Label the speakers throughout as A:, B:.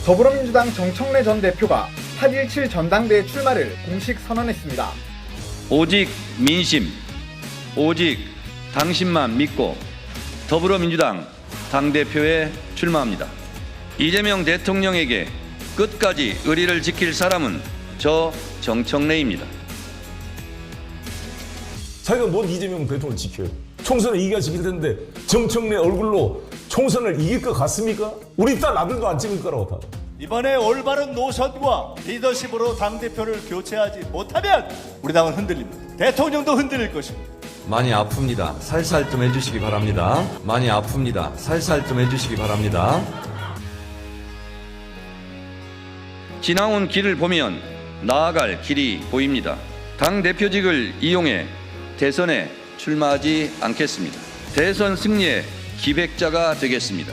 A: 더불어민주당 정청래 전 대표가 8.17 전당대회 출마를 공식 선언했습니다.
B: 오직 민심, 오직 당신만 믿고 더불어민주당 당대표에 출마합니다. 이재명 대통령에게 끝까지 의리를 지킬 사람은 저 정청래입니다.
C: 자기가 뭔 이재명 대통령을 지켜요? 총선을 이기가 지킬 텐데 정청래 얼굴로 총선을 이길 것 같습니까? 우리 딸 아들도 안 찍을 거라고 다.
D: 이번에 올바른 노선과 리더십으로 당대표를 교체하지 못하면 우리 당은 흔들립니다. 대통령도 흔들릴 것입니다.
E: 많이 아픕니다. 살살 좀 해주시기 바랍니다. 많이 아픕니다. 살살 좀 해주시기 바랍니다.
B: 지나온 길을 보면 나아갈 길이 보입니다. 당대표직을 이용해 대선에 출마하지 않겠습니다. 대선 승리의 기획자가 되겠습니다.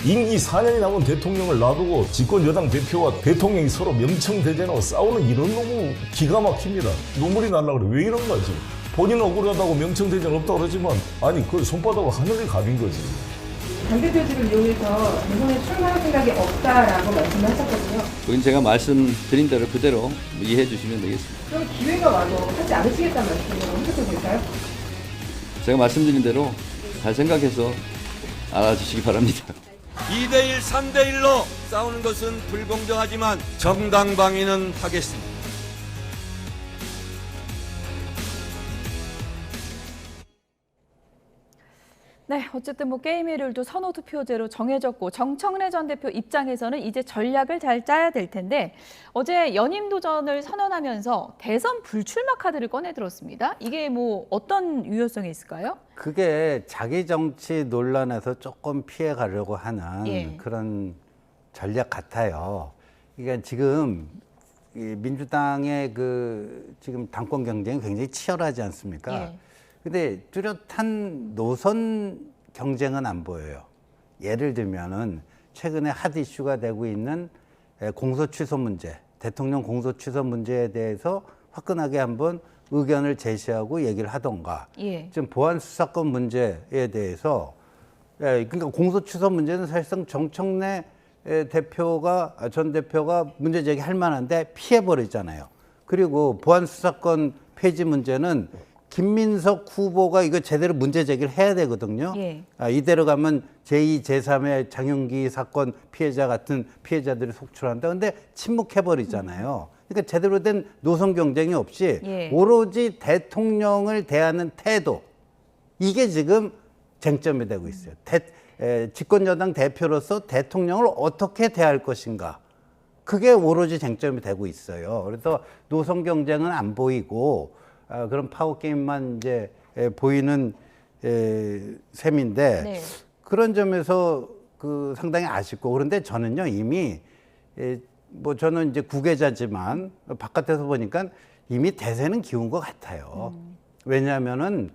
C: 임기 4년이 남은 대통령을 놔두고 집권 여당 대표와 대통령이 서로 명청대전하고 싸우는 이런 너무 기가 막힙니다. 눈물이 날라 그래. 왜 이런 거지? 본인은 억울하다고 명청대전 없다고 그러지만 아니 그걸 손바닥으로 하늘을 가린 거지.
F: 당대표직을 이용해서 대선에 출마할 생각이 없다라고 말씀을 하셨거든요.
B: 그건 제가 말씀드린 대로 그대로 이해해 주시면 되겠습니다.
F: 그럼 기회가 와도 하지 않으시겠다는 말씀으로 해석해 볼까요?
B: 제가 말씀드린 대로 잘 생각해서 알아주시기 바랍니다.
E: 2대1, 3대1로 싸우는 것은 불공정하지만 정당방위는 하겠습니다.
G: 네, 어쨌든 뭐 게임의 룰도 선호 투표제로 정해졌고 정청래 전 대표 입장에서는 이제 전략을 잘 짜야 될 텐데 어제 연임 도전을 선언하면서 대선 불출마 카드를 꺼내 들었습니다. 이게 뭐 어떤 유효성이 있을까요?
H: 그게 자기 정치 논란에서 조금 피해 가려고 하는 그런 전략 같아요. 그러니까 지금 이 민주당의 그 지금 당권 경쟁이 굉장히 치열하지 않습니까? 근데 뚜렷한 노선 경쟁은 안 보여요. 예를 들면은 최근에 핫 이슈가 되고 있는 공소 취소 문제, 대통령 공소 취소 문제에 대해서 화끈하게 한번 의견을 제시하고 얘기를 하던가. 지금 보안 수사권 문제에 대해서 그러니까 공소 취소 문제는 사실상 정청래 전 대표가 문제 제기할 만한데 피해 버리잖아요. 그리고 보안 수사권 폐지 문제는 김민석 후보가 이거 제대로 문제 제기를 해야 되거든요. 이대로 가면 제2, 제3의 장윤기 사건 피해자 같은 피해자들이 속출한다. 근데 침묵해버리잖아요. 그러니까 제대로 된 노선 경쟁이 없이 오로지 대통령을 대하는 태도. 이게 지금 쟁점이 되고 있어요. 집권 여당 대표로서 대통령을 어떻게 대할 것인가. 그게 오로지 쟁점이 되고 있어요. 그래서 노선 경쟁은 안 보이고 그런 파워 게임만 이제 보이는 셈인데 그런 점에서 그 상당히 아쉽고 그런데 저는요 이미 뭐 저는 이제 구계자지만 바깥에서 보니까 이미 대세는 기운 것 같아요. 왜냐하면은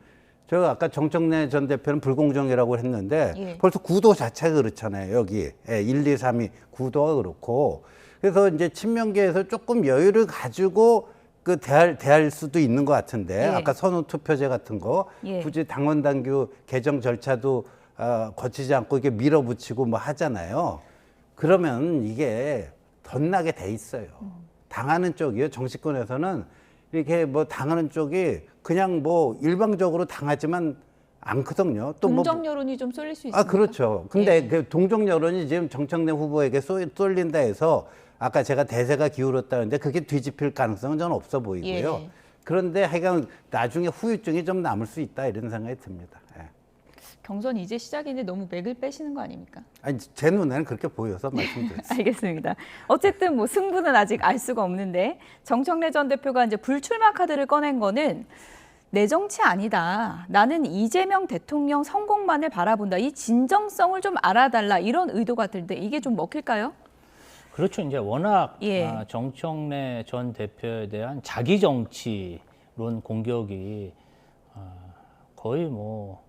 H: 저 아까 정청래 전 대표는 불공정이라고 했는데 벌써 구도 자체가 그렇잖아요. 여기 1, 2, 3이 구도가 그렇고 그래서 이제 친명계에서 조금 여유를 가지고 그 대할 수도 있는 것 같은데 아까 선호 투표제 같은 거 굳이 당원 당규 개정 절차도 거치지 않고 이게 밀어붙이고 뭐 하잖아요. 그러면 이게 덧나게 돼 있어요. 당하는 쪽이요. 정치권에서는 이렇게 뭐 당하는 쪽이 그냥 뭐 일방적으로 당하지만 않거든요. 또
G: 동정 여론이 좀 쏠릴 수 있습니다.
C: 그렇죠. 근데 그 동정 여론이 지금 정청래 후보에게 쏠린다 해서 아까 제가 대세가 기울었다는데 그게 뒤집힐 가능성은 저는 없어 보이고요. 그런데 하여간 나중에 후유증이 좀 남을 수 있다 이런 생각이 듭니다.
G: 경선이 이제 시작인데 너무 맥을 빼시는 거 아닙니까?
C: 아니 제 눈에는 그렇게 보여서 말씀드렸습니다.
G: 알겠습니다. 어쨌든 뭐 승부는 아직 알 수가 없는데 정청래 전 대표가 이제 불출마 카드를 꺼낸 거는 내 정치 아니다. 나는 이재명 대통령 성공만을 바라본다. 이 진정성을 좀 알아달라 이런 의도 같은데 이게 좀 먹힐까요?
I: 그렇죠. 이제 워낙 정청래 전 대표에 대한 자기 정치론 공격이 거의 뭐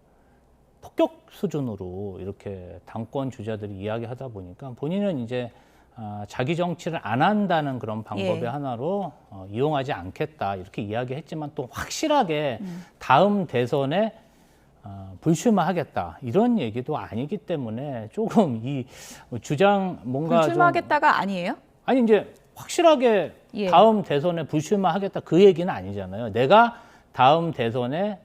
I: 폭격 수준으로 이렇게 당권 주자들이 이야기하다 보니까 본인은 이제 자기 정치를 안 한다는 그런 방법의 하나로 이용하지 않겠다 이렇게 이야기했지만 또 확실하게 다음 대선에 불출마하겠다 이런 얘기도 아니기 때문에 조금 이 주장 뭔가
G: 불출마하겠다가 아니에요?
I: 아니 이제 확실하게
G: 예.
I: 다음 대선에 불출마하겠다 그 얘기는 아니잖아요. 내가 다음 대선에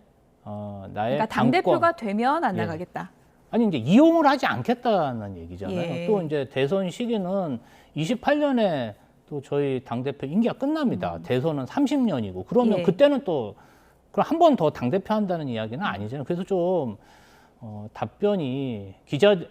I: 나의
G: 그러니까 당대표가 되면 안
I: 예.
G: 나가겠다.
I: 아니 이제 이용을 하지 않겠다는 얘기잖아요.
G: 예.
I: 또 이제 대선 시기는 28년에 또 저희 당대표 임기가 끝납니다. 대선은 30년이고 그러면
G: 예.
I: 그때는 또 그럼 한 번 더 당대표 한다는 이야기는 아니잖아요. 그래서 좀 답변이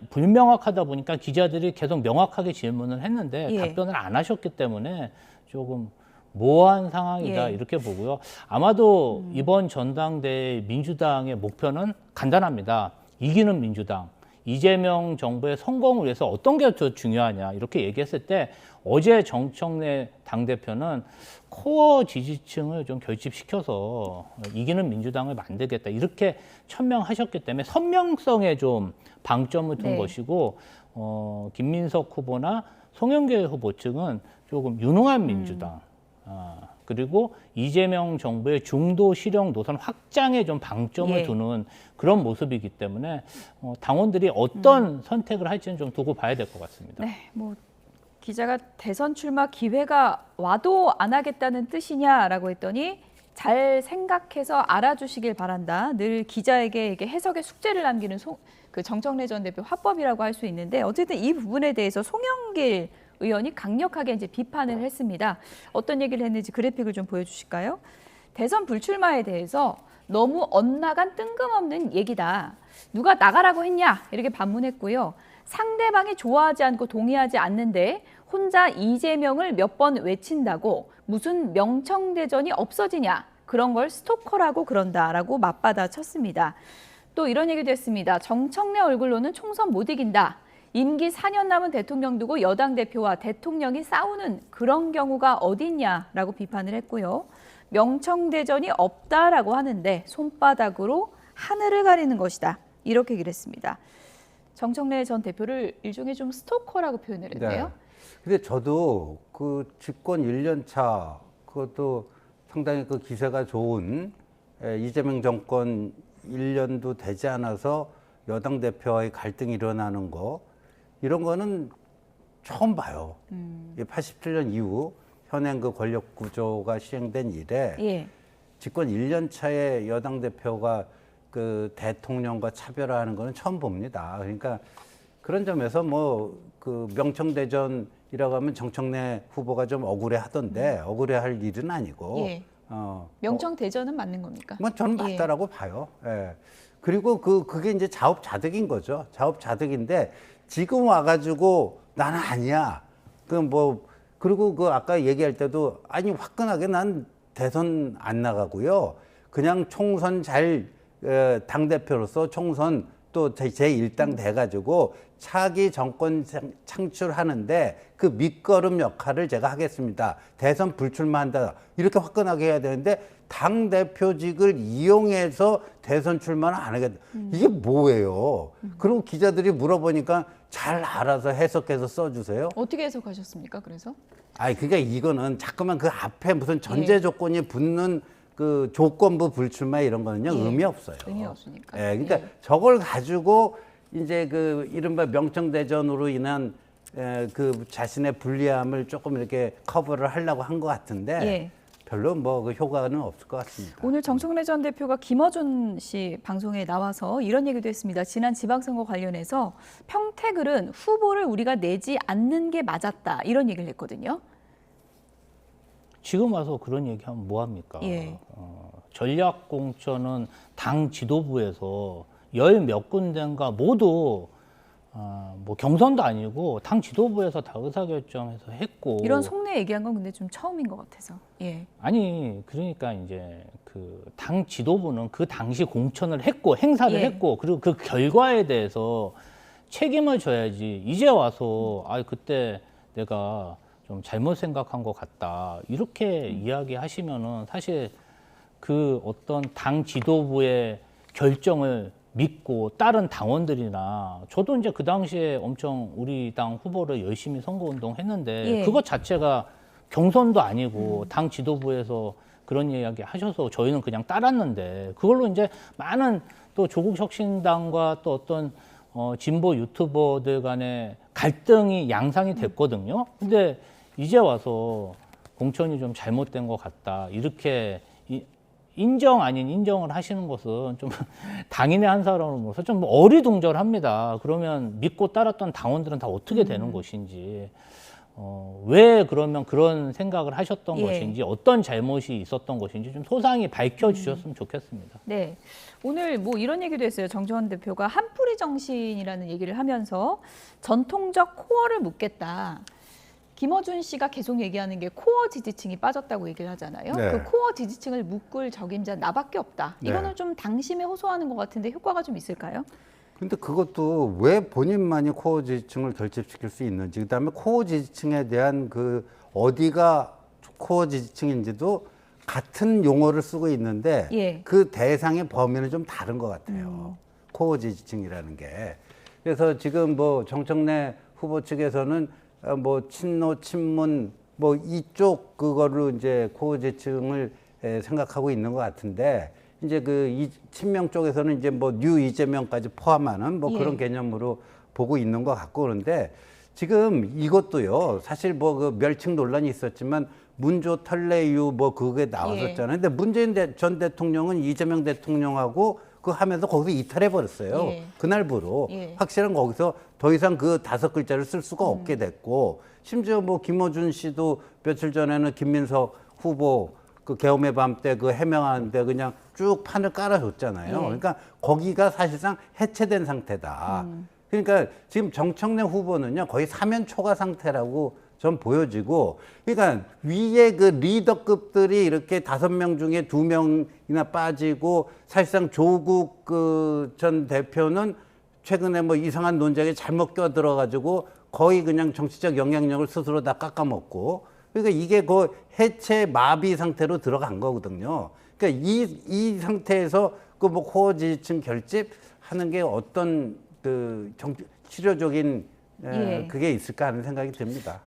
I: 불명확하다 보니까 기자들이 계속 명확하게 질문을 했는데
G: 예.
I: 답변을 안 하셨기 때문에 조금 모호한 상황이다
G: 예.
I: 이렇게 보고요. 아마도 이번 전당대회 민주당의 목표는 간단합니다. 이기는 민주당. 이재명 정부의 성공을 위해서 어떤 게 더 중요하냐 이렇게 얘기했을 때 어제 정청래 당대표는 코어 지지층을 좀 결집시켜서 이기는 민주당을 만들겠다 이렇게 천명하셨기 때문에 선명성에 좀 방점을 둔
G: 네.
I: 것이고 김민석 후보나 송영길 후보 측은 조금 유능한 민주당 그리고 이재명 정부의 중도 실형 노선 확장에 좀 방점을
G: 예.
I: 두는 그런 모습이기 때문에 당원들이 어떤 선택을 할지는 좀 두고 봐야 될 것 같습니다.
G: 네, 뭐 기자가 대선 출마 기회가 와도 안 하겠다는 뜻이냐라고 했더니 잘 생각해서 알아주시길 바란다. 늘 기자에게 이게 해석의 숙제를 남기는 그 정청래 전 대표 화법이라고 할 수 있는데 어쨌든 이 부분에 대해서 송영길 의원이 강력하게 이제 비판을 했습니다. 어떤 얘기를 했는지 그래픽을 좀 보여주실까요? 대선 불출마에 대해서 너무 엇나간 뜬금없는 얘기다. 누가 나가라고 했냐? 이렇게 반문했고요. 상대방이 좋아하지 않고 동의하지 않는데 혼자 이재명을 몇 번 외친다고 무슨 명청대전이 없어지냐? 그런 걸 스토커라고 그런다라고 맞받아 쳤습니다. 또 이런 얘기도 했습니다. 정청래 얼굴로는 총선 못 이긴다. 임기 4년 남은 대통령 두고 여당 대표와 대통령이 싸우는 그런 경우가 어딨냐라고 비판을 했고요. 명청대전이 없다라고 하는데 손바닥으로 하늘을 가리는 것이다. 이렇게 얘기를 했습니다. 정청래 전 대표를 일종의 좀 스토커라고 표현을 했네요.
H: 네. 근데 저도 그 집권 1년 차 그것도 상당히 그 기세가 좋은 이재명 정권 1년도 되지 않아서 여당 대표와의 갈등이 일어나는 거 이런 거는 처음 봐요. 87년 이후 현행 그 권력 구조가 시행된 이래
G: 예.
H: 집권 1년 차에 여당 대표가 그 대통령과 차별화하는 거는 처음 봅니다. 그러니까 그런 점에서 뭐 그 명청대전이라고 하면 정청래 후보가 좀 억울해 하던데 억울해 할 일은 아니고.
G: 예. 명청대전은 맞는 겁니까?
H: 뭐 저는 맞다라고 봐요. 예. 그리고 그게 이제 자업자득인 거죠. 자업자득인데 지금 와가지고 나는 아니야. 그리고 그 아까 얘기할 때도 아니 화끈하게 난 대선 안 나가고요. 그냥 총선 당대표로서 총선 또 제1당 돼가지고 차기 정권 창출하는데 그 밑거름 역할을 제가 하겠습니다. 대선 불출마한다. 이렇게 화끈하게 해야 되는데 당대표직을 이용해서 대선 출마는 안 하겠다. 이게 뭐예요? 그리고 기자들이 물어보니까 잘 알아서 해석해서 써주세요.
G: 어떻게 해석하셨습니까? 그래서?
H: 그러니까 이거는 자꾸만 그 앞에 무슨 전제 조건이 붙는 그 조건부 불출마 이런 거는요 의미 없어요.
G: 의미 없으니까.
H: 그러니까 저걸 가지고 이제 그 이른바 명청대전으로 인한 그 자신의 불리함을 조금 이렇게 커버를 하려고 한 것 같은데 별로 뭐 그 효과는 없을 것 같습니다.
G: 오늘 정청래 전 대표가 김어준 씨 방송에 나와서 이런 얘기도 했습니다. 지난 지방선거 관련해서 평택을은 후보를 우리가 내지 않는 게 맞았다. 이런 얘기를 했거든요.
I: 지금 와서 그런 얘기하면 뭐합니까? 전략공천은 당 지도부에서 열 몇 군데인가 모두 뭐 경선도 아니고 당 지도부에서 다 의사결정해서 했고
G: 이런 속내 얘기한 건 근데 좀 처음인 것 같아서.
I: 아니 그러니까 이제 그 당 지도부는 그 당시 공천을 했고 행사를 했고 그리고 그 결과에 대해서 책임을 져야지 이제 와서 그때 내가 좀 잘못 생각한 것 같다 이렇게 이야기하시면은 사실 그 어떤 당 지도부의 결정을 믿고 다른 당원들이나 저도 이제 그 당시에 엄청 우리 당 후보를 열심히 선거운동 했는데 그것 자체가 경선도 아니고 당 지도부에서 그런 이야기 하셔서 저희는 그냥 따랐는데 그걸로 이제 많은 또 조국 혁신당과 또 어떤 진보 유튜버들 간의 갈등이 양상이 됐거든요. 근데 이제 와서 공천이 좀 잘못된 것 같다. 이렇게 인정 아닌 인정을 하시는 것은 좀 당인의 한 사람으로서 좀 어리둥절합니다. 그러면 믿고 따랐던 당원들은 다 어떻게 되는 것인지, 왜 그러면 그런 생각을 하셨던
G: 예.
I: 것인지, 어떤 잘못이 있었던 것인지 좀 소상히 밝혀주셨으면 좋겠습니다.
G: 네. 오늘 뭐 이런 얘기도 했어요. 정주원 대표가 한뿌리 정신이라는 얘기를 하면서 전통적 코어를 묻겠다. 김어준 씨가 계속 얘기하는 게 코어 지지층이 빠졌다고 얘기를 하잖아요.
H: 네.
G: 그 코어 지지층을 묶을 적임자 나밖에 없다. 이거는
H: 네.
G: 좀 당심에 호소하는 것 같은데 효과가 좀 있을까요?
H: 근데 그것도 왜 본인만이 코어 지지층을 결집시킬 수 있는지, 그다음에 코어 지지층에 대한 그 어디가 코어 지지층인지도 같은 용어를 쓰고 있는데
G: 예.
H: 그 대상의 범위는 좀 다른 것 같아요. 코어 지지층이라는 게. 그래서 지금 뭐 정청래 후보 측에서는 뭐 친노, 친문 뭐 이쪽 그거를 이제 코어 지지층을 생각하고 있는 것 같은데, 이제 그 친명 쪽에서는 이제 뭐 뉴 이재명까지 포함하는 뭐 그런 개념으로 보고 있는 것 같고, 그런데 지금 이것도요, 사실 뭐 그 멸칭 논란이 있었지만 문조 탈례 이후 뭐 그게 나왔었잖아요. 근데 문재인 전 대통령은 이재명 대통령하고 그 하면서 거기서 이탈해 버렸어요.
G: 예.
H: 그날부로
G: 예.
H: 확실한 거기서 더 이상 그 5글자를 쓸 수가 없게 됐고, 심지어 뭐 김어준 씨도 며칠 전에는 김민석 후보 그 계엄의 밤 때 그 해명하는데 그냥 쭉 판을 깔아줬잖아요.
G: 예.
H: 그러니까 거기가 사실상 해체된 상태다. 그러니까 지금 정청래 후보는요, 거의 사면 초과 상태라고 전 보여지고, 그러니까 위에 그 리더급들이 이렇게 5명 중에 2명이나 빠지고, 사실상 조국 그 전 대표는 최근에 뭐 이상한 논쟁에 잘못 껴들어가지고 거의 그냥 정치적 영향력을 스스로 다 깎아먹고, 그러니까 이게 그 해체 마비 상태로 들어간 거거든요. 그러니까 이 상태에서 그 뭐 코어 지지층 결집하는 게 어떤 그 치료적인 그게 있을까 하는 생각이 듭니다.